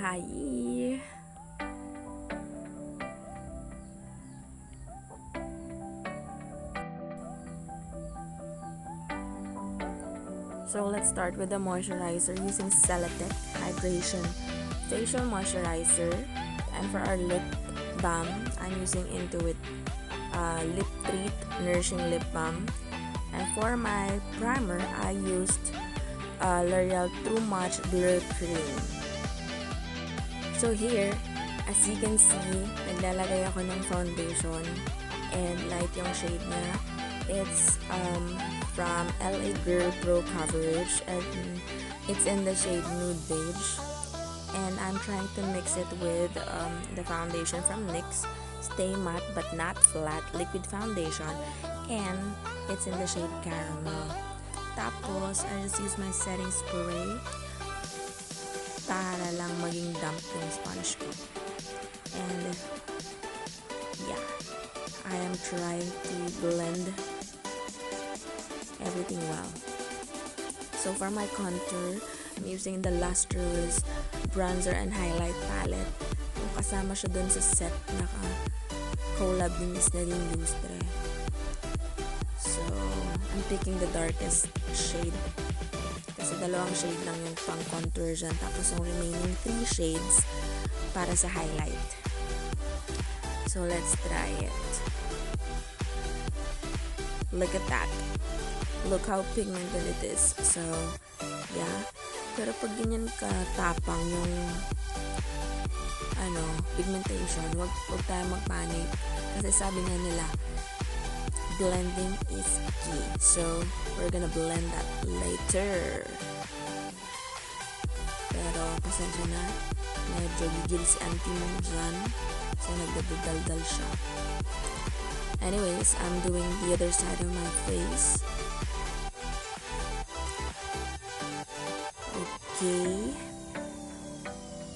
Hi! So let's start with the moisturizer using Celatec Hydration Facial Moisturizer. And for our lip balm, I'm using Intuit Lip Treat Nourishing Lip Balm. And for my primer, I used L'Oreal Too Much Blur Cream. So here, as you can see, naglalagay ako ng foundation and light yung shade niya. It's from LA Girl Pro Coverage and it's in the shade Nude Beige. And I'm trying to mix it with the foundation from NYX Stay Matte But Not Flat Liquid Foundation, and it's in the shade Caramel. Tapos, I just use my setting spray para lang maging damp yung sponge ko. And yeah, I am trying to blend everything well. So for my contour, I'm using the Lustrous Bronzer and Highlight Palette. Yung kasama siya dun sa set na collab ni Miss Nadine Lustre. So, I'm picking the darkest shade. Kasi dalawang shade lang yung pang contour dyan. Tapos yung remaining 3 shades para sa highlight. So, let's try it. Look at that. Look how pigmented it is. So, yeah. Pero pag ganyan katapang yung pigmentation, wag tayo magpanic. Kasi sabi nga nila, blending is key. So, we're gonna blend that later. Pero, pasensya na. Medyo gigil si auntie mo dyan. So, nagdadaldal siya. Anyways, I'm doing the other side of my face. Okay.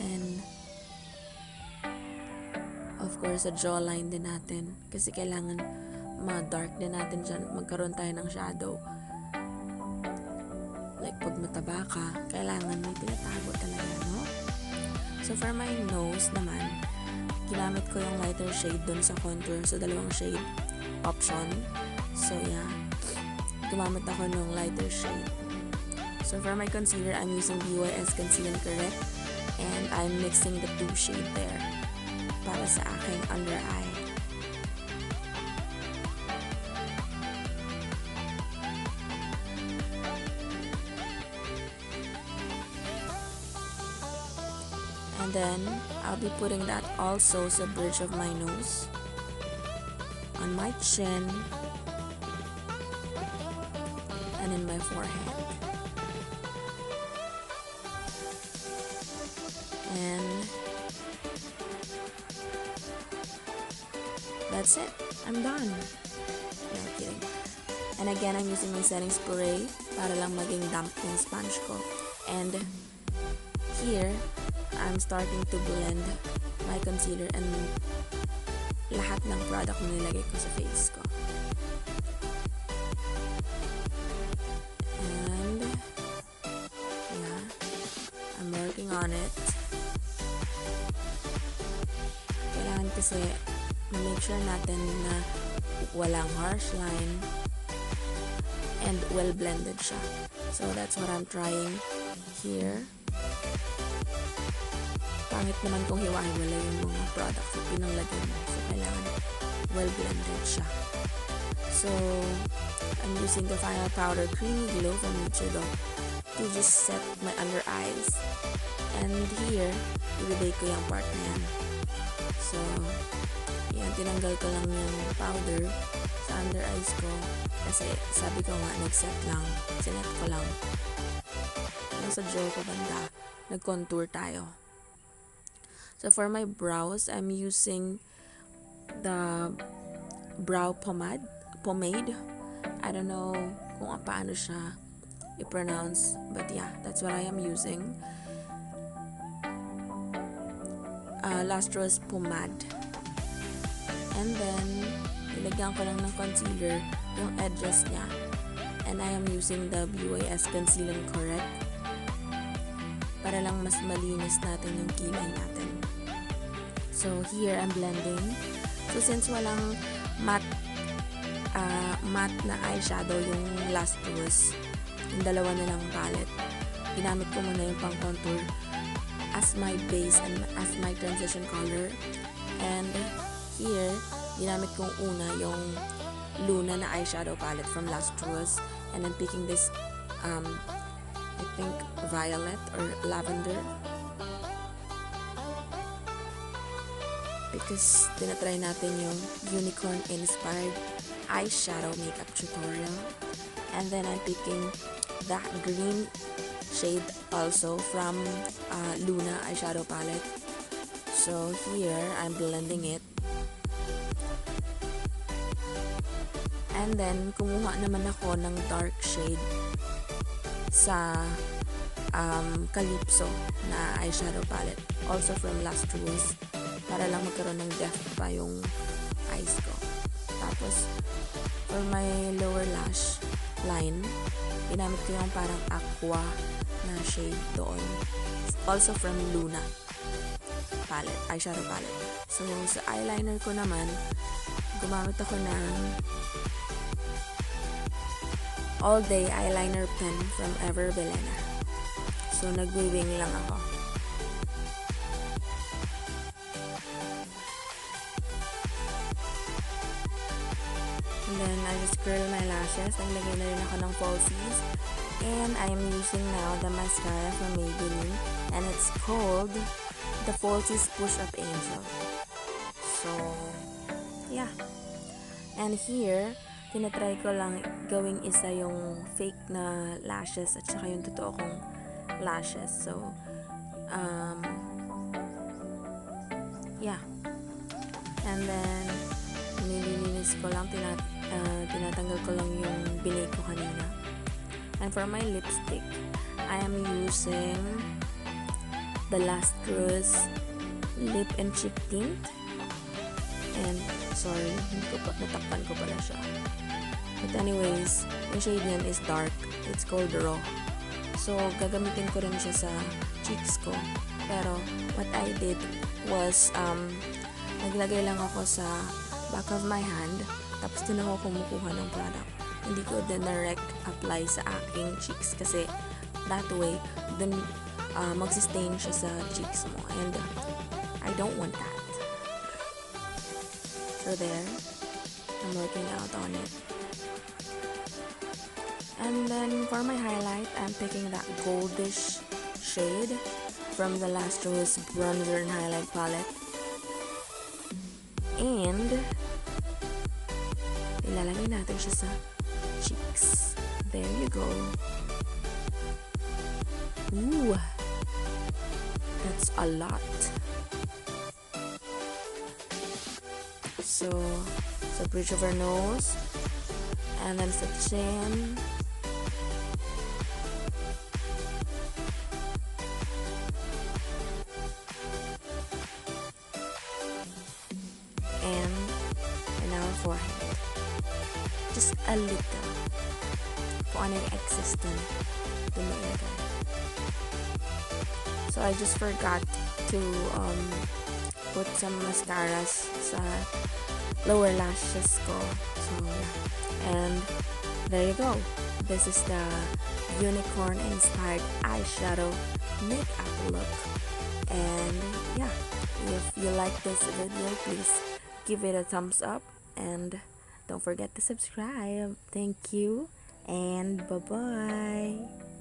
And, of course, sa jawline din natin. Kasi kailangan ma-dark din natin dyan. Magkaroon tayo ng shadow. Like, pag mataba ka, kailangan may tinatago talaga, no? So, for my nose naman, ginamit ko yung lighter shade dun sa contour. So, dalawang shade option. So, yeah. Gumamit ako ng lighter shade. So, for my concealer, I'm using BYS Conceal and Correct. And I'm mixing the 2 shade there para sa aking under eye. And then, I'll be putting that also sa bridge of my nose, on my chin, and in my forehead. And that's it. I'm done. No kidding. And again, I'm using my setting spray para lang maging damp yung sponge ko. And here, I'm starting to blend my concealer and lahat ng product na nilagay ko sa face ko. And yeah, I'm working on it. Kailangan kasi make sure natin na walang harsh line and well blended siya. So that's what I'm trying here. Pangit naman kung hiwa-hiwala yung mga products na pinanglagay mo. So, kailangan well-blended siya. So, I'm using the Final Powder Creamy Glow from Eyeshadow to just set my under eyes. And here, ilagay ko yung part na yan. So, yan, tinanggal ko lang yung powder sa under eyes ko. Kasi, sabi ko nga, nag-set lang. Sinet ko lang. Yung sa jaw ko banda, nag-contour tayo. So, for my brows, I'm using the brow pomade. I don't know kung paano siya i-pronounce, but yeah, that's what I am using. Lustrous pomade. And then, ilagyan ko lang ng concealer yung edges niya. And I am using the BYS Conceal and Correct. para lang mas malinis natin yung kilay natin. So here I'm blending. So since walang matte na eyeshadow yung last choice, yung dalawa na lang palette, ginamit ko muna yung pang contour as my base and as my transition color. And here, ginamit kong una yung Luna na eyeshadow palette from last choice, and then picking this I think violet or lavender, because tinatry natin yung unicorn inspired eyeshadow makeup tutorial. And then I'm picking that green shade also from Luna eyeshadow palette. So here I'm blending it, and then kumuha naman ako ng dark shade sa Calypso na eyeshadow palette, also from last choice, para lang magkaroon ng depth pa yung eyes ko. Tapos for my lower lash line, ginamit ko yung parang aqua na shade doon, also from Luna palette, eyeshadow palette. So sa eyeliner ko naman, gumamit ako ng All Day eyeliner pen from Ever Belena. So nagwi-wing lang ako. And then I just curl my lashes. Naglagay na rin ako ng falsies. And I am using now the mascara from Maybelline, and it's called the Falsies Push Up Angel. So yeah. And here, tinatry ko lang gawing isa yung fake na lashes at saka yung totoo kong lashes. So yeah. And then nililinis ko lang, tinatanggal ko lang yung binake ko kanina. And for my lipstick, I am using the Last Cruise Lip and Cheek Tint. And sorry, natakpan ko pala siya. But anyways, yung shade niyan is dark. It's called Raw. So gagamitin ko rin siya sa cheeks ko. Pero what I did was naglagay lang ako sa back of my hand, tapos doon ako kumukuha ng product. Hindi ko direct apply sa aking cheeks kasi that way then magsistain siya sa cheeks mo, and I don't want that. So there, I'm working out on it. And then for my highlight, I'm picking that goldish shade from the Last Rose Bronzer and Highlight Palette. And ilalagay natin siya sa cheeks. There you go. Ooh, that's a lot. So bridge of her nose, and then sa chin, and our forehead. Just a little. Kung ano yung excess dun ilagay. So I just forgot to put some mascaras sa lower lashes ko. So yeah. And there you go. This is the unicorn inspired eyeshadow makeup look. And yeah, if you like this video, please give it a thumbs up, and don't forget to subscribe. Thank you, and bye-bye.